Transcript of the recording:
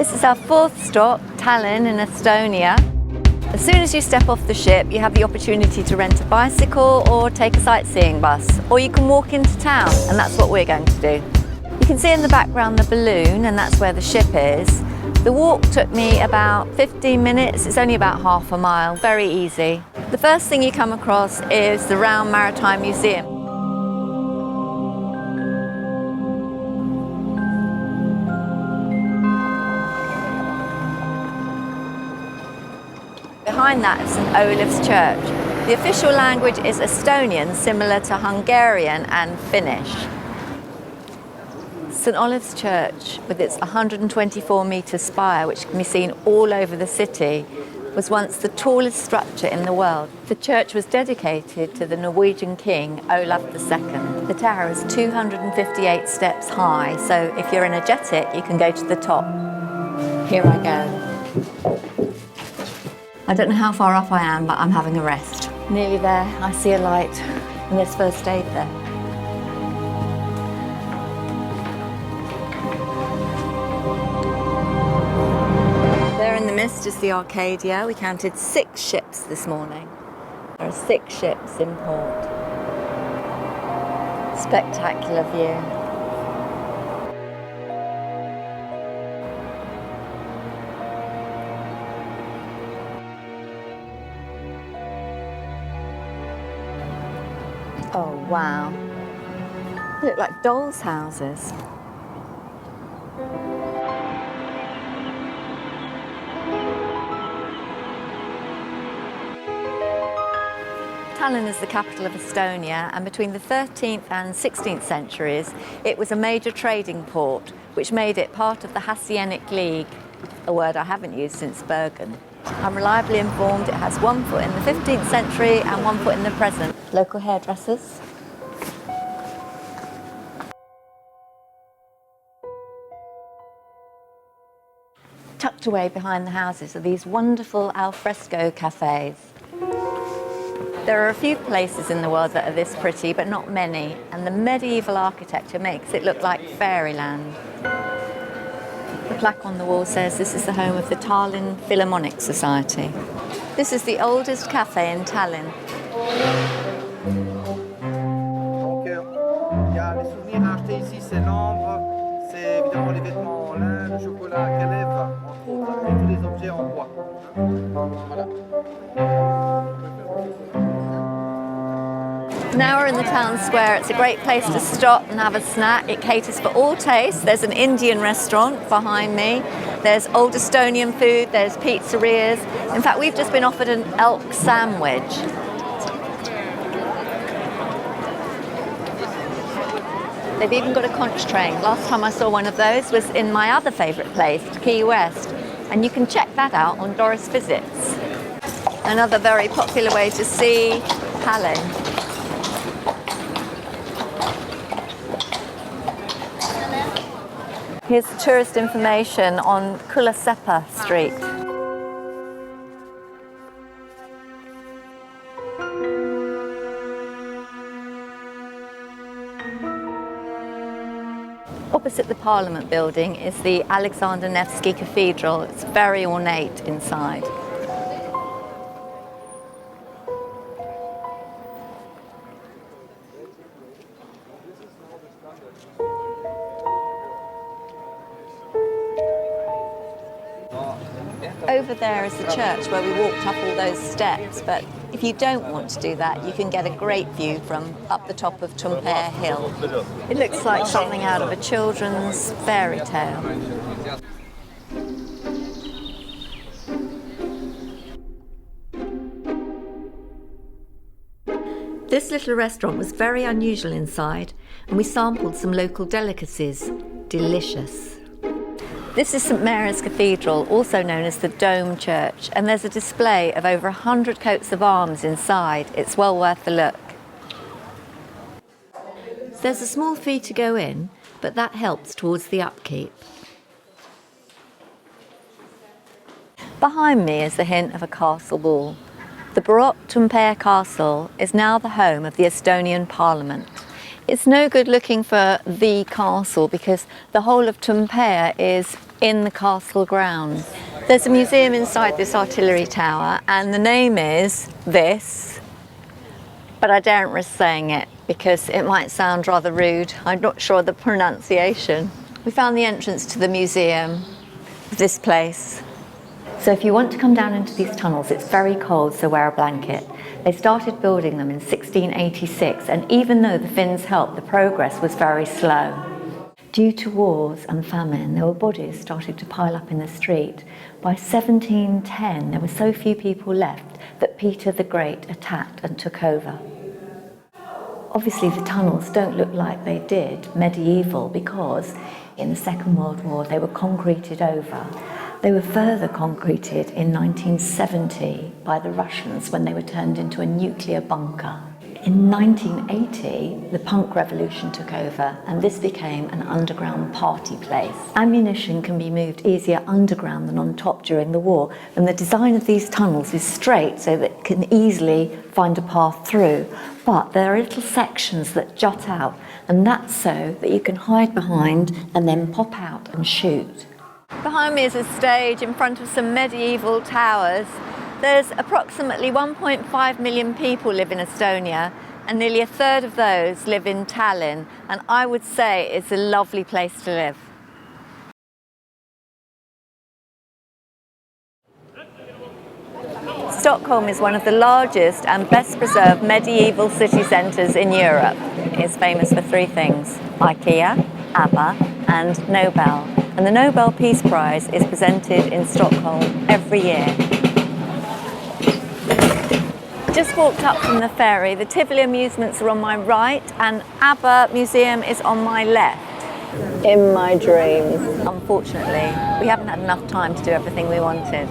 This is our fourth stop, Tallinn in Estonia. As soon as you step off the ship, you have the opportunity to rent a bicycle or take a sightseeing bus, or you can walk into town, and that's what we're going to do. You can see in the background the balloon, and that's where the ship is. The walk took me about 15 minutes. It's only about half a mile, very easy. The first thing you come across is the Round Maritime Museum. Behind that is St. Olaf's Church. The official language is Estonian, similar to Hungarian and Finnish. St. Olaf's Church, with its 124-metre spire, which can be seen all over the city, was once the tallest structure in the world. The church was dedicated to the Norwegian king, Olaf II. The tower is 258 steps high, so if you're energetic, you can go to the top. Here I go. I don't know how far up I am, but I'm having a rest. Nearly there, I see a light, and there's first aid there. There in the mist is the Arcadia. We counted 6 ships this morning. There are 6 ships in port. Spectacular view. Oh wow. They look like dolls' houses. Tallinn is the capital of Estonia, and between the 13th and 16th centuries, it was a major trading port, which made it part of the Hanseatic League, a word I haven't used since Bergen. I'm reliably informed it has 1 foot in the 15th century and 1 foot in the present. Local hairdressers. Tucked away behind the houses are these wonderful alfresco cafes. There are a few places in the world that are this pretty, but not many, and the medieval architecture makes it look like fairyland. The plaque on the wall says this is the home of the Tallinn Philharmonic Society. This is the oldest cafe in Tallinn. Donc, il y a les souvenirs à acheter ici, c'est l'ambre, c'est évidemment les vêtements en lin, le chocolat à Calais, entre autres, et tous les objets en bois. Voilà. Now we're in the town square. It's a great place to stop and have a snack. It caters for all tastes. There's an Indian restaurant behind me. There's old Estonian food. There's pizzerias. In fact, we've just been offered an elk sandwich. They've even got a conch train. Last time I saw one of those was in my other favourite place, Key West. And you can check that out on Doris Visits. Another very popular way to see Tallinn. Here's tourist information on Kulosepa Street. Opposite the Parliament building is the Alexander Nevsky Cathedral. It's very ornate inside. Over there is the church where we walked up all those steps, but if you don't want to do that, you can get a great view from up the top of Tumpere Hill. It looks like something out of a children's fairy tale. This little restaurant was very unusual inside, and we sampled some local delicacies. Delicious. This is St Mary's Cathedral, also known as the Dome Church, and there's a display of over 100 coats of arms inside. It's well worth the look. There's a small fee to go in, but that helps towards the upkeep. Behind me is the hint of a castle wall. The Baroque Tumpere Castle is now the home of the Estonian Parliament. It's no good looking for the castle because the whole of Tumpere is in the castle grounds. There's a museum inside this artillery tower, and the name is this, but I daren't risk saying it because it might sound rather rude. I'm not sure of the pronunciation. We found the entrance to the museum of this place. So if you want to come down into these tunnels, it's very cold, so wear a blanket. They started building them in 1686, and even though the Finns helped, the progress was very slow. Due to wars and famine, there were bodies starting to pile up in the street. By 1710, there were so few people left that Peter the Great attacked and took over. Obviously, the tunnels don't look like they did medieval because in the Second World War, they were concreted over. They were further concreted in 1970 by the Russians when they were turned into a nuclear bunker. In 1980, the punk revolution took over and this became an underground party place. Ammunition can be moved easier underground than on top during the war, and the design of these tunnels is straight so that it can easily find a path through. But there are little sections that jut out, and that's so that you can hide behind and then pop out and shoot. Behind me is a stage in front of some medieval towers. There's approximately 1.5 million people live in Estonia, and nearly a third of those live in Tallinn, and I would say it's a lovely place to live. Stockholm is one of the largest and best preserved medieval city centres in Europe. It's famous for three things: IKEA, ABBA and Nobel. And the Nobel Peace Prize is presented in Stockholm every year. Just walked up from the ferry. The Tivoli amusements are on my right and ABBA Museum is on my left. In my dreams. Unfortunately, we haven't had enough time to do everything we wanted.